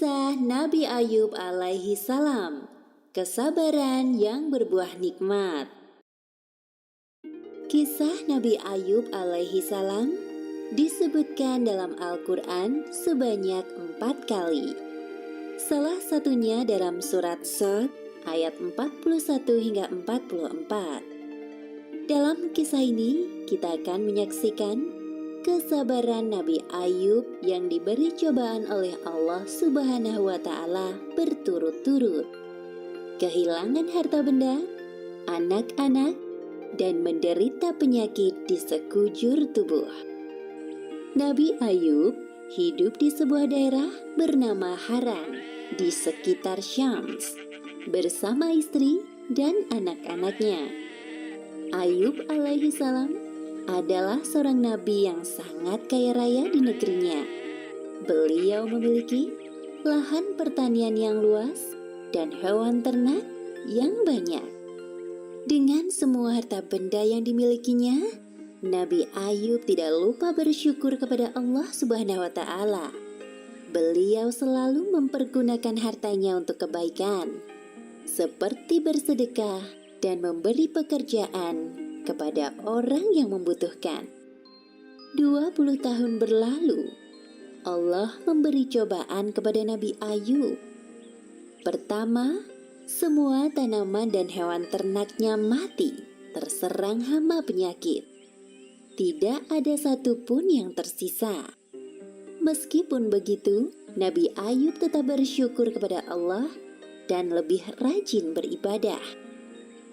Kisah Nabi Ayub alaihi salam, kesabaran yang berbuah nikmat. Kisah Nabi Ayub alaihi salam disebutkan dalam Al-Quran sebanyak 4 kali. Salah satunya dalam surat Shad ayat 41 hingga 44. Dalam kisah ini kita akan menyaksikan kesabaran Nabi Ayub yang diberi cobaan oleh Allah Subhanahu wa Ta'ala berturut-turut, kehilangan harta benda, anak-anak, dan menderita penyakit di sekujur tubuh. Nabi Ayub hidup di sebuah daerah bernama Haran di sekitar Syams bersama istri dan anak-anaknya. Ayub alaihi salam adalah seorang nabi yang sangat kaya raya di negerinya. Beliau memiliki lahan pertanian yang luas dan hewan ternak yang banyak. Dengan semua harta benda yang dimilikinya, Nabi Ayub tidak lupa bersyukur kepada Allah Subhanahu wa Ta'ala. Beliau selalu mempergunakan hartanya untuk kebaikan, seperti bersedekah dan memberi pekerjaan kepada orang yang membutuhkan. 20 tahun berlalu, Allah memberi cobaan kepada Nabi Ayub. Pertama, semua tanaman dan hewan ternaknya mati, terserang hama penyakit. Tidak ada satupun yang tersisa. Meskipun begitu, Nabi Ayub tetap bersyukur kepada Allah dan lebih rajin beribadah.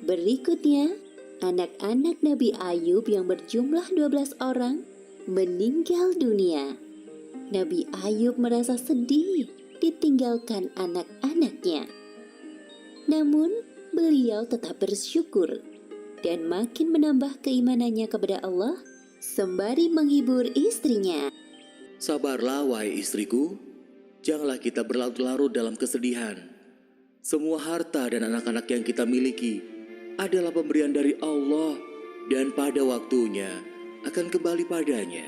Berikutnya, anak-anak Nabi Ayub yang berjumlah 12 orang meninggal dunia. Nabi Ayub merasa sedih ditinggalkan anak-anaknya. Namun, beliau tetap bersyukur dan makin menambah keimanannya kepada Allah sembari menghibur istrinya. Sabarlah wahai istriku, janganlah kita berlarut-larut dalam kesedihan. Semua harta dan anak-anak yang kita miliki adalah pemberian dari Allah dan pada waktunya akan kembali padanya.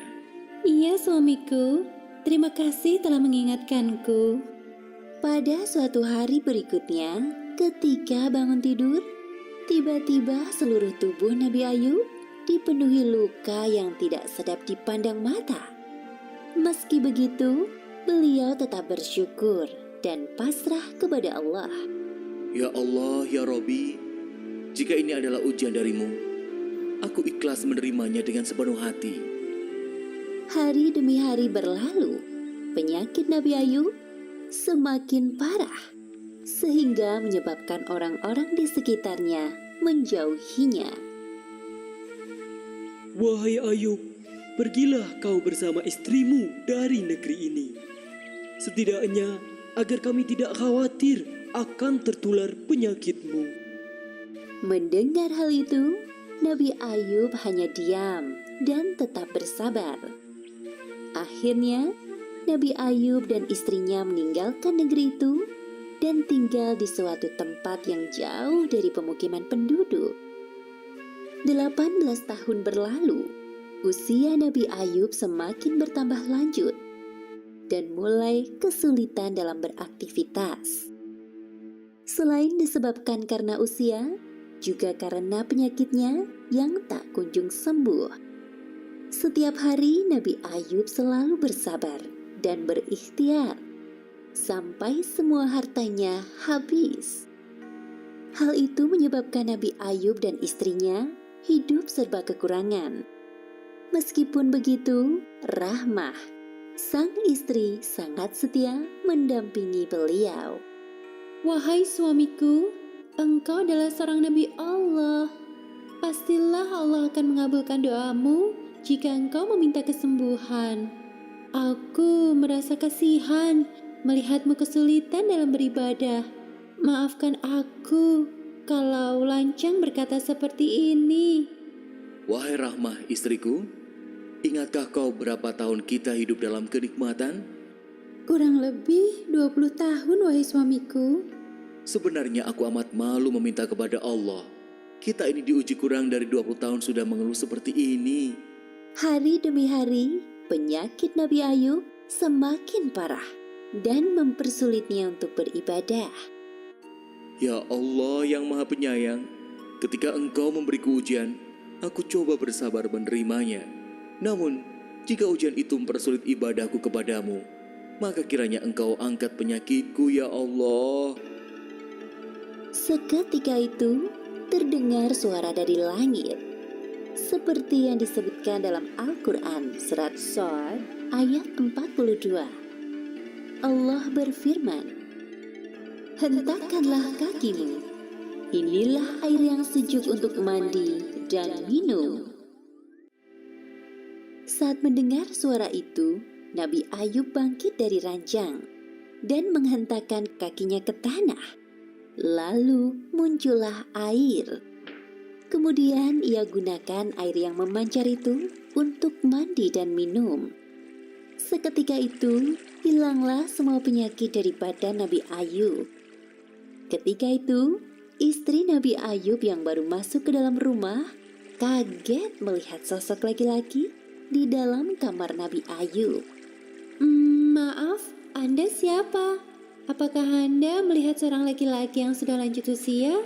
Iya suamiku, terima kasih telah mengingatkanku. Pada suatu hari berikutnya, ketika bangun tidur, tiba-tiba seluruh tubuh Nabi Ayub dipenuhi luka yang tidak sedap dipandang mata. Meski begitu, beliau tetap bersyukur dan pasrah kepada Allah. Ya Allah, ya Robbi, jika ini adalah ujian darimu, aku ikhlas menerimanya dengan sepenuh hati. Hari demi hari berlalu, penyakit Nabi Ayub semakin parah, sehingga menyebabkan orang-orang di sekitarnya menjauhinya. Wahai Ayub, pergilah kau bersama istrimu dari negeri ini. Setidaknya agar kami tidak khawatir akan tertular penyakitmu. Mendengar hal itu, Nabi Ayub hanya diam dan tetap bersabar. Akhirnya, Nabi Ayub dan istrinya meninggalkan negeri itu dan tinggal di suatu tempat yang jauh dari pemukiman penduduk. 18 tahun berlalu, usia Nabi Ayub semakin bertambah lanjut dan mulai kesulitan dalam beraktivitas. Selain disebabkan karena usia, juga karena penyakitnya yang tak kunjung sembuh. Setiap hari Nabi Ayub selalu bersabar dan berikhtiar sampai semua hartanya habis. Hal itu menyebabkan Nabi Ayub dan istrinya hidup serba kekurangan. Meskipun begitu, Rahmah, sang istri, sangat setia mendampingi beliau. Wahai suamiku, engkau adalah seorang Nabi Allah. Pastilah Allah akan mengabulkan doamu jika engkau meminta kesembuhan. Aku merasa kasihan melihatmu kesulitan dalam beribadah. Maafkan aku kalau lancang berkata seperti ini. Wahai Rahmah istriku, ingatkah kau berapa tahun kita hidup dalam kenikmatan? Kurang lebih 20 tahun wahai suamiku. Sebenarnya aku amat malu meminta kepada Allah. Kita ini diuji kurang dari 20 tahun sudah mengeluh seperti ini. Hari demi hari, penyakit Nabi Ayub semakin parah. dan mempersulitnya untuk beribadah. Ya Allah yang Maha Penyayang, ketika Engkau memberiku ujian, aku coba bersabar menerimanya. Namun, jika ujian itu mempersulit ibadahku kepadamu, maka kiranya Engkau angkat penyakitku ya Allah. Seketika itu, terdengar suara dari langit. Seperti yang disebutkan dalam Al-Quran surat Shad ayat 42. Allah berfirman, "Hentakkanlah kakimu. Inilah air yang sejuk untuk mandi dan minum." Saat mendengar suara itu, Nabi Ayub bangkit dari ranjang dan menghentakkan kakinya ke tanah. Lalu muncullah air. Kemudian ia gunakan air yang memancar itu untuk mandi dan minum. Seketika itu, hilanglah semua penyakit dari badan Nabi Ayub. Ketika itu, istri Nabi Ayub yang baru masuk ke dalam rumah kaget melihat sosok laki-laki di dalam kamar Nabi Ayub. Maaf, Anda siapa? Apakah Anda melihat seorang laki-laki yang sudah lanjut usia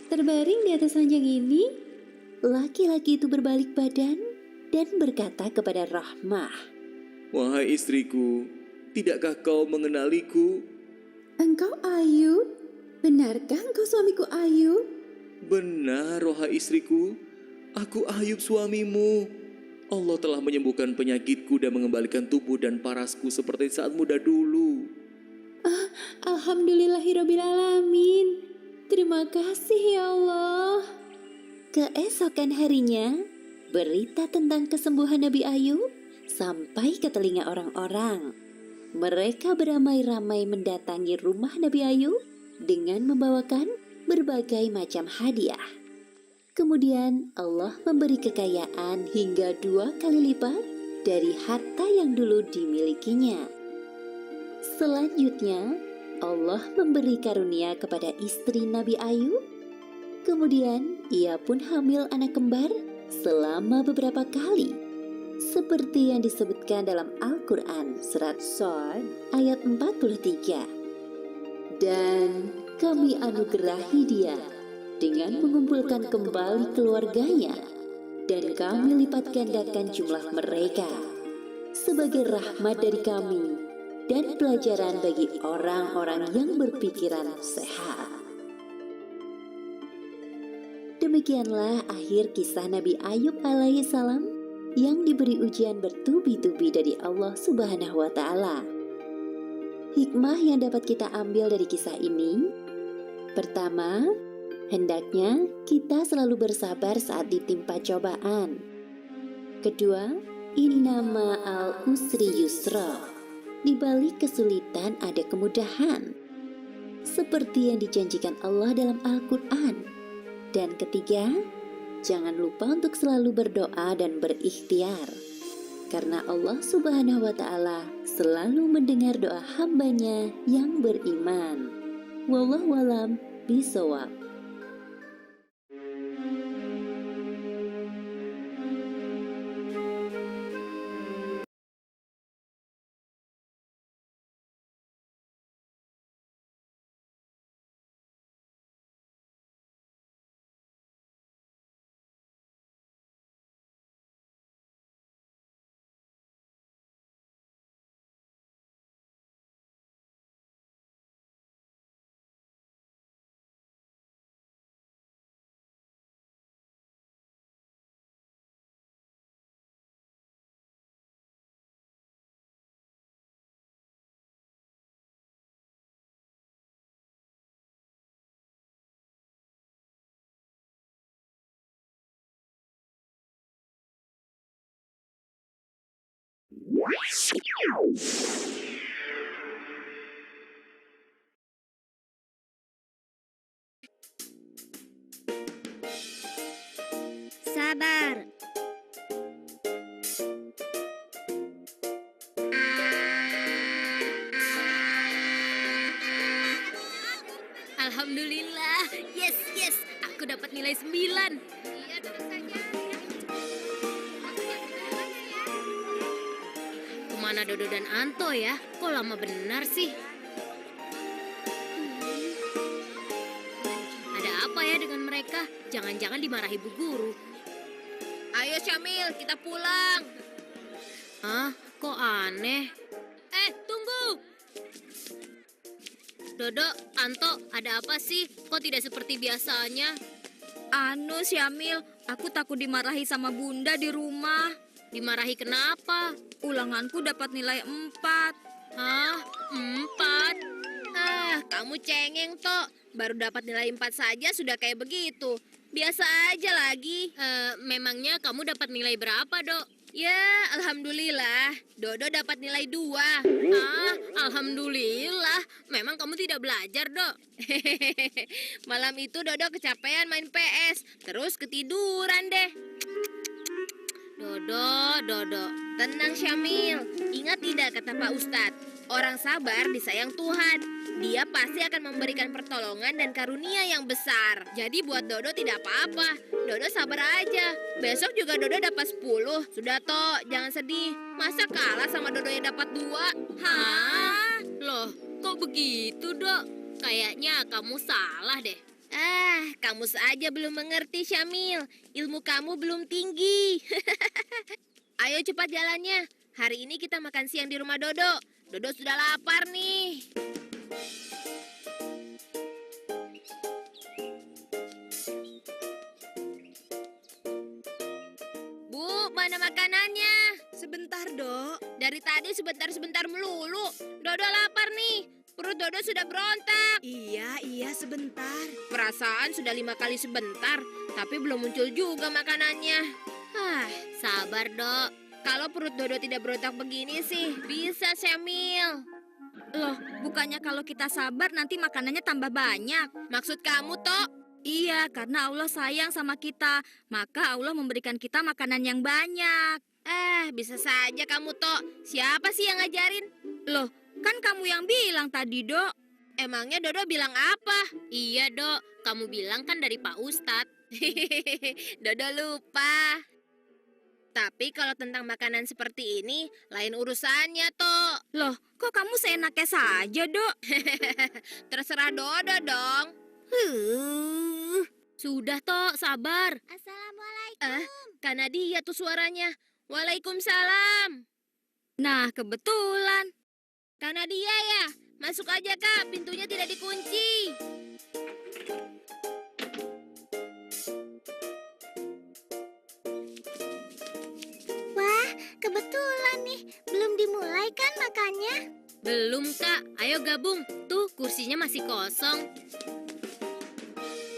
terbaring di atas ranjang ini? Laki-laki itu berbalik badan dan berkata kepada Rahmah, Wahai istriku, tidakkah kau mengenaliku? "Engkau Ayub? Benarkah engkau suamiku Ayub?" Benar, wahai istriku, aku Ayub suamimu. Allah telah menyembuhkan penyakitku dan mengembalikan tubuh dan parasku seperti saat muda dulu. Alhamdulillahirrabbilalamin. Terima kasih ya Allah. Keesokan harinya, berita tentang kesembuhan Nabi Ayub sampai ke telinga orang-orang. Mereka beramai-ramai mendatangi rumah Nabi Ayub dengan membawakan berbagai macam hadiah. Kemudian Allah memberi kekayaan hingga 2 kali lipat dari harta yang dulu dimilikinya. Selanjutnya, Allah memberi karunia kepada istri Nabi Ayub. Kemudian ia pun hamil anak kembar selama beberapa kali. Seperti yang disebutkan dalam Al-Quran surat Shad ayat 43. Dan kami anugerahi dia dengan mengumpulkan kembali keluarganya, dan kami lipat gandakan jumlah mereka sebagai rahmat dari kami dan pelajaran bagi orang-orang yang berpikiran sehat. Demikianlah akhir kisah Nabi Ayub alaihissalam yang diberi ujian bertubi-tubi dari Allah Subhanahu wa Ta'ala. Hikmah yang dapat kita ambil dari kisah ini: pertama, hendaknya kita selalu bersabar saat ditimpa cobaan. Kedua, innama al usri yusra. Di balik kesulitan ada kemudahan, seperti yang dijanjikan Allah dalam Al-Quran. Dan ketiga, jangan lupa untuk selalu berdoa dan berikhtiar, karena Allah Subhanahu wa Ta'ala selalu mendengar doa hambanya yang beriman. Wallahu a'lam bishawab. Sabar. Alhamdulillah. Yes, yes. Aku dapat nilai 9. Iya, terus saja. Mana Dodo dan Anto ya? Kok lama benar sih? Ada apa ya dengan mereka? Jangan-jangan dimarahi bu guru. Ayo Syamil, kita pulang. Hah? Kok aneh? Tunggu! Dodo, Anto, ada apa sih? Kok tidak seperti biasanya? Anu, Syamil, aku takut dimarahi sama bunda di rumah. Dimarahi kenapa? Ulanganku dapat nilai 4. Hah? 4? Kamu cengeng, Tok. Baru dapat nilai 4 saja sudah kayak begitu. Biasa aja lagi. Memangnya kamu dapat nilai berapa, Dok? Ya, alhamdulillah. Dodo dapat nilai 2. Alhamdulillah. Memang kamu tidak belajar, Dok? Malam itu Dodo kecapean main PS. Terus ketiduran deh. Dodo. Tenang Syamil. Ingat tidak kata Pak Ustadz? Orang sabar disayang Tuhan. Dia pasti akan memberikan pertolongan dan karunia yang besar. Jadi buat Dodo tidak apa-apa. Dodo sabar aja. Besok juga Dodo dapat 10. Sudah Tok, jangan sedih. Masa kalah sama Dodo yang dapat 2? Hah? Loh, kok begitu, Dok? Kayaknya kamu salah deh. Kamu saja belum mengerti, Syamil. Ilmu kamu belum tinggi. Ayo cepat jalannya. Hari ini kita makan siang di rumah Dodo. Dodo sudah lapar nih. Bu, mana makanannya? Sebentar, Dok. Dari tadi sebentar-sebentar melulu. Dodo lapar nih. Perut Dodo sudah berontak. Iya, sebentar. Perasaan sudah 5 kali sebentar, tapi belum muncul juga makanannya. Sabar, Dok. Kalau perut Dodo tidak berontak begini sih, bisa Syamil. Loh, bukannya kalau kita sabar nanti makanannya tambah banyak? Maksud kamu, Tok? Iya, karena Allah sayang sama kita. Maka Allah memberikan kita makanan yang banyak. Bisa saja kamu, Tok. Siapa sih yang ngajarin? Loh, kan kamu yang bilang tadi, Dok. Emangnya Dodo bilang apa? Iya, Dok. Kamu bilang kan dari Pak Ustadz. Dodo lupa. Tapi kalau tentang makanan seperti ini, lain urusannya, Tok. Loh, kok kamu seenaknya saja, Dok? Terserah Dodo dong. Sudah, Tok. Sabar. Assalamualaikum. Kak Nadia tuh suaranya. Waalaikumsalam. Nah, kebetulan. Kak Nadia ya? Masuk aja, Kak. Pintunya tidak dikunci. Wah, kebetulan nih. Belum dimulai kan makannya? Belum, Kak. Ayo gabung. Tuh, kursinya masih kosong.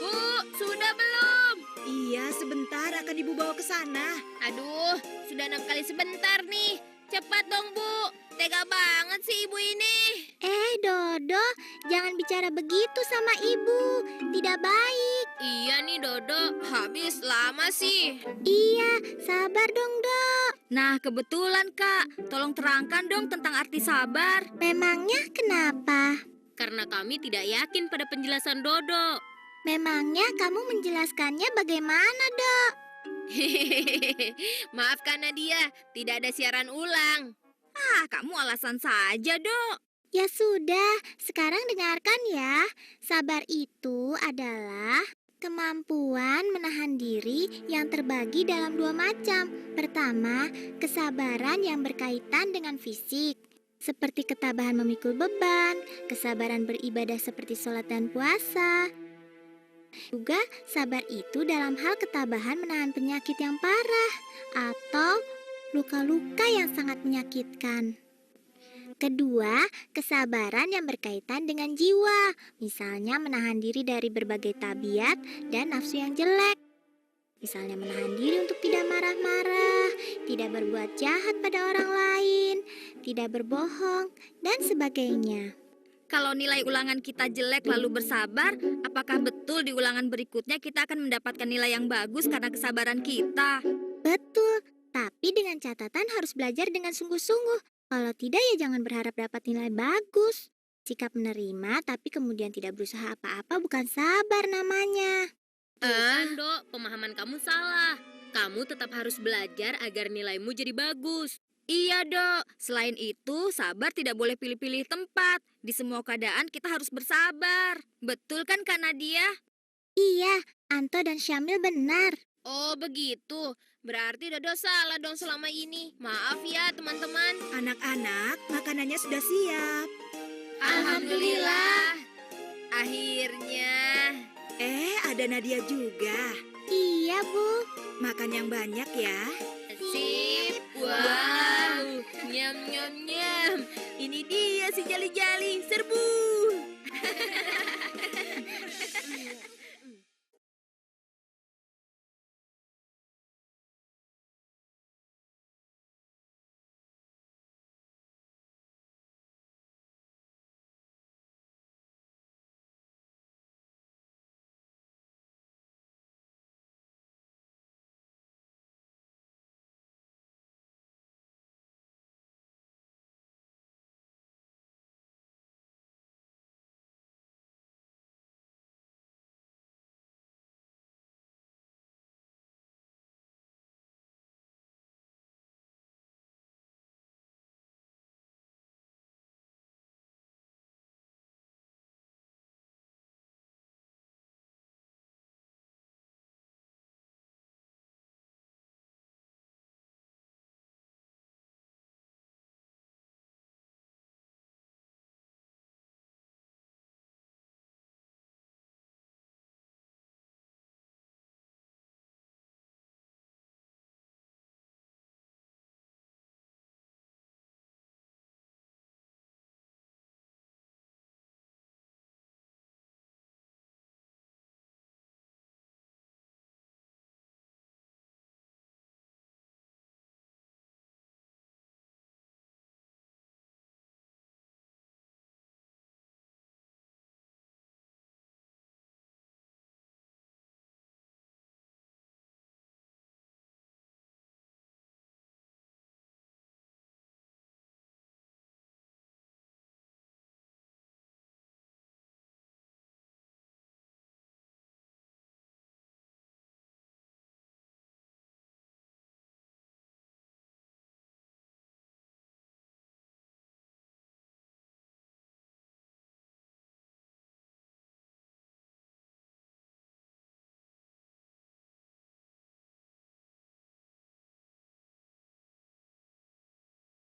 Bu, sudah belum? Iya, sebentar akan Ibu bawa ke sana. Aduh, sudah 6 kali sebentar nih. Cepat dong, Bu. Tega banget sih ibu ini. Dodo, jangan bicara begitu sama ibu. Tidak baik. Iya nih, Dodo. Habis lama sih. Iya, sabar dong, Dok. Nah, kebetulan, Kak. Tolong terangkan dong tentang arti sabar. Memangnya kenapa? Karena kami tidak yakin pada penjelasan Dodo. Memangnya kamu menjelaskannya bagaimana, Dok? Maafkan Nadia, tidak ada siaran ulang. Kamu alasan saja, Dok. Ya sudah, sekarang dengarkan ya. Sabar itu adalah kemampuan menahan diri yang terbagi dalam 2 macam. Pertama, kesabaran yang berkaitan dengan fisik, seperti ketabahan memikul beban, kesabaran beribadah seperti sholat dan puasa. Juga sabar itu dalam hal ketabahan menahan penyakit yang parah atau luka-luka yang sangat menyakitkan. Kedua, kesabaran yang berkaitan dengan jiwa, misalnya menahan diri dari berbagai tabiat dan nafsu yang jelek. Misalnya menahan diri untuk tidak marah-marah, tidak berbuat jahat pada orang lain, tidak berbohong, dan sebagainya. Kalau nilai ulangan kita jelek lalu bersabar, apakah betul di ulangan berikutnya kita akan mendapatkan nilai yang bagus karena kesabaran kita? Betul, tapi dengan catatan harus belajar dengan sungguh-sungguh. Kalau tidak ya jangan berharap dapat nilai bagus. Sikap menerima tapi kemudian tidak berusaha apa-apa bukan sabar namanya. Bukan, Dok. Pemahaman kamu salah. Kamu tetap harus belajar agar nilaimu jadi bagus. Iya, Dok. Selain itu, sabar tidak boleh pilih-pilih tempat. Di semua keadaan kita harus bersabar. Betul kan, Kak Nadia? Iya, Anto dan Syamil benar. Oh begitu, berarti Dodo salah dong selama ini. Maaf ya teman-teman. Anak-anak, makanannya sudah siap. Alhamdulillah. Akhirnya. Ada Nadia juga. Iya, Bu. Makan yang banyak ya. Sip. Wow. Nyam nyam nyam. Ini dia si jali-jali. Serbu.